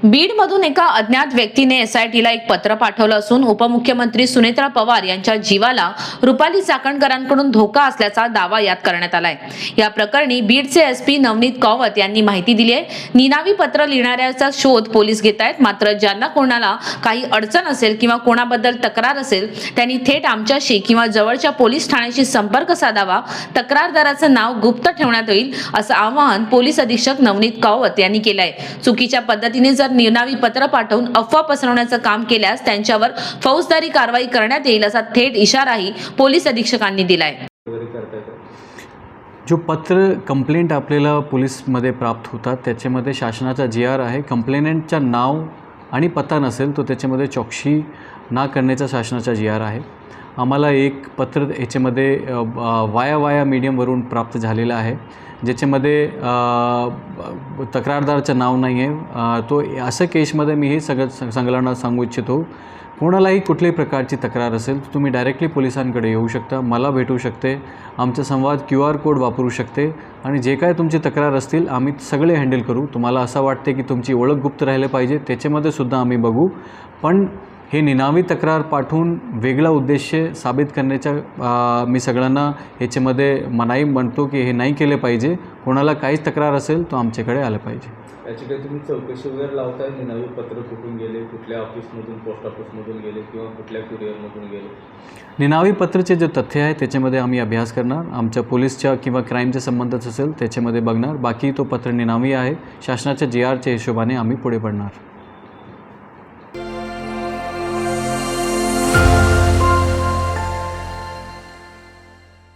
बीडमधून एका अज्ञात व्यक्तीने एसआयटीला एक पत्र पाठवलं असून उपमुख्यमंत्री सुनेत्रा पवार यांच्या जीवाला रुपाली चाकणकरांकडून धोका असल्याचा दावा यात करण्यात आलाय। या प्रकरणी बीडचे एसपी नवनीत कौवत यांनी माहिती दिली आहे। निनावी पत्र लिहिणाऱ्याचा शोध पोलीस घेत आहेत, मात्र ज्यांना कोणाला काही अडचण असेल किंवा कोणाबद्दल तक्रार असेल त्यांनी थेट आमच्याशी किंवा जवळच्या पोलीस ठाण्याशी संपर्क साधावा। तक्रारदाराचं नाव गुप्त ठेवण्यात येईल असं आवाहन पोलीस अधीक्षक नवनीत कौवत यांनी केलं आहे। चुकीच्या पद्धतीने जर निनावी पत्र पाठवून अफवा पसरवण्याचं काम केल्यास त्यांच्यावर फौजदारी कारवाई करण्यात येईल असा थेट इशाराही पोलीस अधीक्षकांनी दिलाय। जो पत्र कंप्लेंट आपल्याला पोलीसमध्ये प्राप्त होतात त्याच्यामध्ये शासनाचा GR आहे। कंप्लेनेंटचं नाव आणि पत्ता नसेल तो त्याच्यामध्ये चौकशी ना करण्याचा शासनाचा GR आहे। आम्हाला एक पत्र याच्यामध्ये वाया मीडियमवरून प्राप्त झालेलं आहे, ज्याच्यामध्ये तक्रारदाराचं नाव नाही आहे। तो असं केसमध्ये मी हे सगळ्यांना सांगू इच्छितो, कोणालाही कुठल्याही प्रकारची तक्रार असेल तर तुम्ही डायरेक्टली पोलिसांकडे येऊ शकता, मला भेटू शकते, आमचा संवाद QR कोड वापरू शकते आणि जे काय तुमची तक्रार असतील आम्ही सगळे हँडल करू। तुम्हाला असं वाटते की तुमची ओळख गुप्त राहिले पाहिजे त्याच्यामध्ये सुद्धा आम्ही बघू, पण हे निनावी तक्रार पाठवून वेगळा उद्देश साबित करण्याचा मी सगळ्यांना ह्याच्यामध्ये मनाई म्हणतो की हे नाही केले पाहिजे। कोणाला काहीच तक्रार असेल तो आमच्याकडे आलं पाहिजे। याची काही तुम्ही चौकशी वगैरे लावताय? निनावी पत्र कुठून गेले, कुठल्या ऑफिसमधून, पोस्ट ऑफिसमधून गेले किंवा कुठल्या कुरिअरमधून गेले? निनावी पत्रचे जे तथ्य आहे त्याच्यामध्ये आम्ही अभ्यास करणार, आमच्या पोलीसच्या किंवा क्राईमच्या संबंधात असेल त्याच्यामध्ये बघणार। बाकी तो पत्र निनावी आहे, शासनाच्या GRच्या हिशोबाने आम्ही पुढे पडणार।